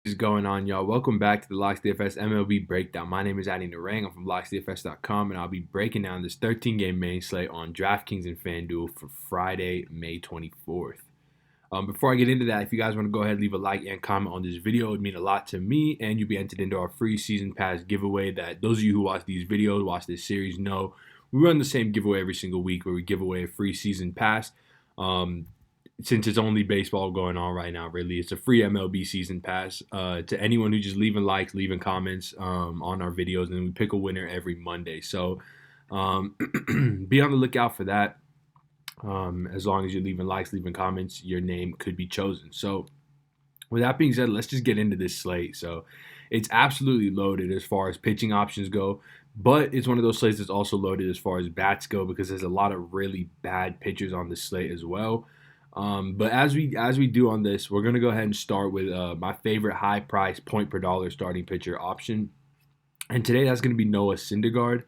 What is going on, y'all? Welcome back to the Locks DFS MLB breakdown. My name is Narang. I'm from locksdfs.com, and I'll be breaking down this 13-game main slate on DraftKings and FanDuel for Friday, May 24th. Before I get into that, if you guys want to go ahead, leave a like and comment on this video, it would mean a lot to me, and you'll be entered into our free season pass giveaway that those of you who watch these videos, watch this series, know we run the same giveaway every single week where we give away a free season pass. Since it's only baseball going on right now, really, it's a free MLB season pass to anyone who just leaving likes, leaving comments on our videos, and we pick a winner every Monday. So be on the lookout for that. As long as you're leaving likes, leaving comments, your name could be chosen. So with that being said, let's just get into this slate. So it's absolutely loaded as far as pitching options go, but it's one of those slates that's also loaded as far as bats go because there's a lot of really bad pitchers on the slate as well. But as we do on this, we're gonna go ahead and start with my favorite high price point per dollar starting pitcher option, and today that's gonna be Noah Syndergaard.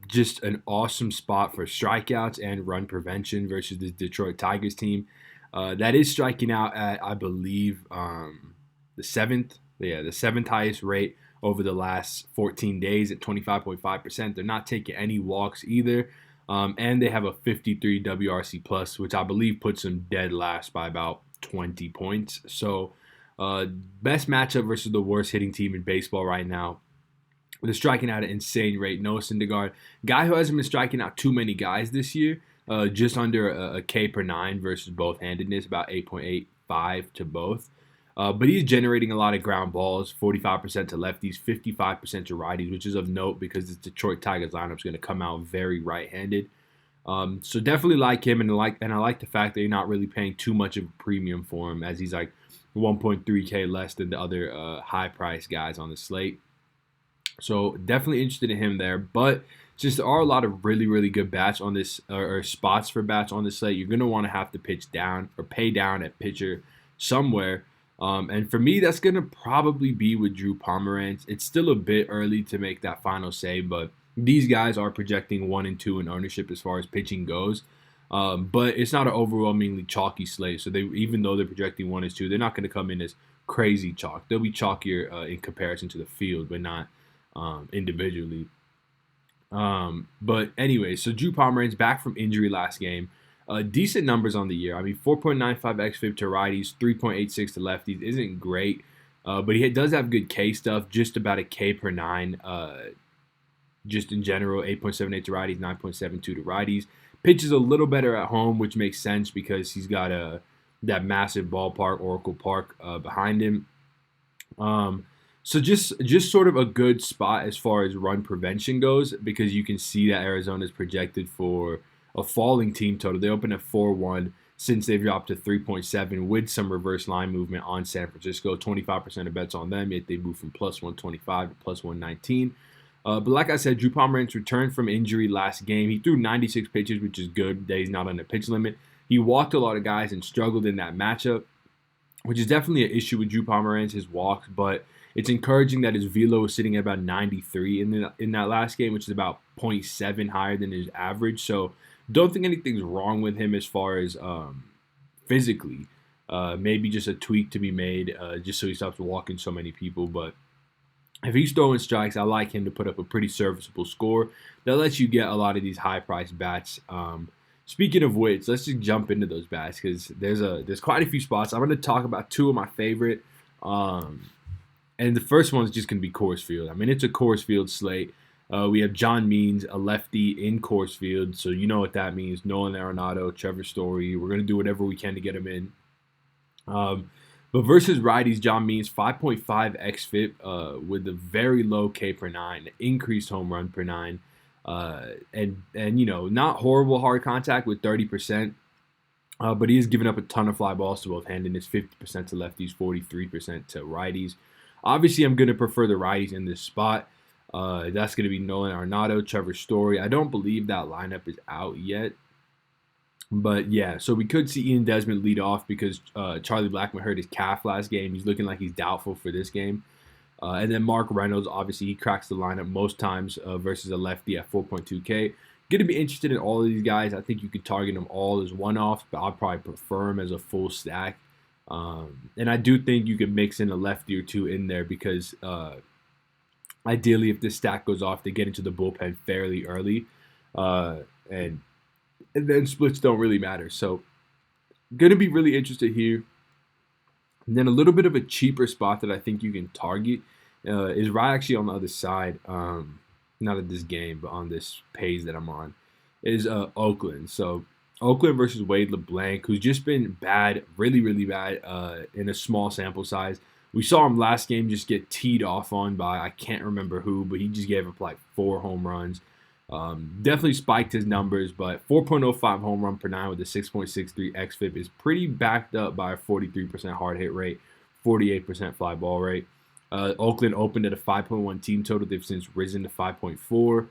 Just an awesome spot for strikeouts and run prevention versus the Detroit Tigers team. That is striking out at, I believe, the seventh highest rate over the last 14 days at 25.5%. They're not taking any walks either. And they have a 53 WRC plus, which I believe puts them dead last by about 20 points. So, best matchup versus the worst hitting team in baseball right now. They're striking out at an insane rate. Noah Syndergaard, guy who hasn't been striking out too many guys this year, just under a K per nine versus both handedness, about 8.85 to both. But he's generating a lot of ground balls, 45% to lefties, 55% to righties, which is of note because the Detroit Tigers lineup is going to come out very right-handed. So definitely like him, and I like the fact that you're not really paying too much of a premium for him, as he's like 1.3K less than the other high-priced guys on the slate. So definitely interested in him there, but since there are a lot of really, really good bats on this, or spots for bats on the slate, you're going to want to have to pitch down or pay down at pitcher somewhere. And for me, that's going to probably be with Drew Pomeranz. It's still a bit early to make that final say, but these guys are projecting 1 and 2 in ownership as far as pitching goes. But it's not an overwhelmingly chalky slate. So even though they're projecting 1 and 2, they're not going to come in as crazy chalk. They'll be chalkier in comparison to the field, but not individually. But anyway, so Drew Pomeranz back from injury last game. Decent numbers on the year. I mean, 4.95 xFIP to righties, 3.86 to lefties isn't great, but he does have good K stuff, just about a K per nine. Just in general, 8.78 to righties, 9.72 to righties. Pitches a little better at home, which makes sense because he's got that massive ballpark, Oracle Park, behind him. So just sort of a good spot as far as run prevention goes, because you can see that Arizona is projected for a falling team total. They opened at 4-1 since they've dropped to 3.7 with some reverse line movement on San Francisco. 25% of bets on them, yet they moved from plus 125 to plus 119. But like I said, Drew Pomeranz returned from injury last game. He threw 96 pitches, which is good that he's not on the pitch limit. He walked a lot of guys and struggled in that matchup, which is definitely an issue with Drew Pomeranz, his walks, but it's encouraging that his velo is sitting at about 93 in that last game, which is about 0.7 higher than his average. So don't think anything's wrong with him as far as physically. Maybe just a tweak to be made just so he stops walking so many people. But if he's throwing strikes, I like him to put up a pretty serviceable score that lets you get a lot of these high-priced bats. Speaking of which, let's just jump into those bats because there's quite a few spots. I'm going to talk about two of my favorite. And the first one is just going to be Coors Field. I mean, it's a Coors Field slate. We have John Means, a lefty in Coors Field, so you know what that means. Nolan Arenado, Trevor Story. We're going to do whatever we can to get him in. But versus righties, John Means, 5.5 xFIP with a very low K per nine, increased home run per nine, and you know, not horrible hard contact with 30%. But he has given up a ton of fly balls to both handedness, 50% to lefties, 43% to righties. Obviously, I'm going to prefer the righties in this spot. That's going to be Nolan Arenado, Trevor Story. I don't believe that lineup is out yet. But yeah, so we could see Ian Desmond lead off because Charlie Blackmon hurt his calf last game. He's looking like he's doubtful for this game. And then Mark Reynolds, obviously, he cracks the lineup most times versus a lefty at 4.2K. Going to be interested in all of these guys. I think you could target them all as one-offs, but I'd probably prefer them as a full stack. And I do think you could mix in a lefty or two in there because ideally, if this stack goes off, they get into the bullpen fairly early, uh, and and then splits don't really matter. So, going to be really interested here. And then a little bit of a cheaper spot that I think you can target is right actually on the other side. Not of this game, but on this page that I'm on, is Oakland. So Oakland versus Wade LeBlanc, who's just been bad, really, really bad in a small sample size. We saw him last game just get teed off on by, I can't remember who, but he just gave up like 4 home runs. Definitely spiked his numbers, but 4.05 home run per 9 with a 6.63 xFIP is pretty backed up by a 43% hard hit rate, 48% fly ball rate. Oakland opened at a 5.1 team total. They've since risen to 5.4.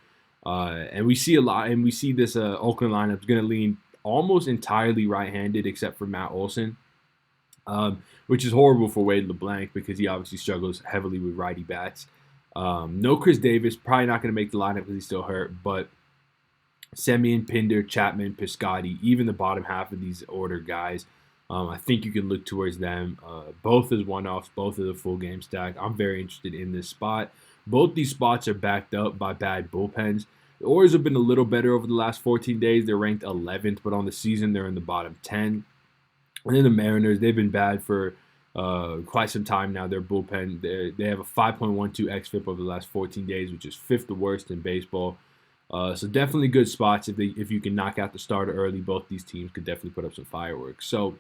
And we see a lot, and we see this Oakland lineup is going to lean almost entirely right-handed except for Matt Olson, which is horrible for Wade LeBlanc because he obviously struggles heavily with righty bats. No Chris Davis, probably not going to make the lineup because he's still hurt, but Semien, Pinder, Chapman, Piscotty, even the bottom half of these order guys, I think you can look towards them. Both as one-offs, both as a full game stack. I'm very interested in this spot. Both these spots are backed up by bad bullpens. The Orioles have been a little better over the last 14 days. They're ranked 11th, but on the season, they're in the bottom 10. And then the Mariners, they've been bad for quite some time now. Their bullpen, they have a 5.12 xFIP over the last 14 days, which is 5th the worst in baseball. So definitely good spots if you can knock out the starter early. Both these teams could definitely put up some fireworks. So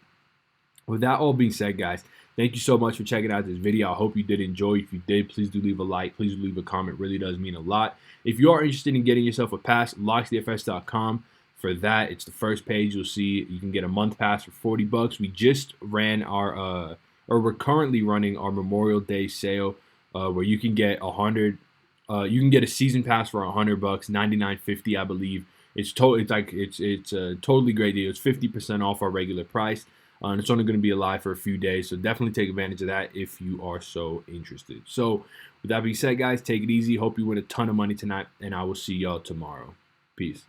with that all being said, guys, thank you so much for checking out this video. I hope you did enjoy. If you did, please do leave a like. Please do leave a comment. It really does mean a lot. If you are interested in getting yourself a pass, locksdfs.com. For that, it's the first page. You'll see you can get a month pass for $40. We just ran or we're currently running our Memorial Day sale, where you can get you can get a season pass for $100, $99.50, I believe. It's a totally great deal. It's 50% off our regular price, and it's only going to be alive for a few days. So definitely take advantage of that if you are so interested. So with that being said, guys, take it easy. Hope you win a ton of money tonight, and I will see y'all tomorrow. Peace.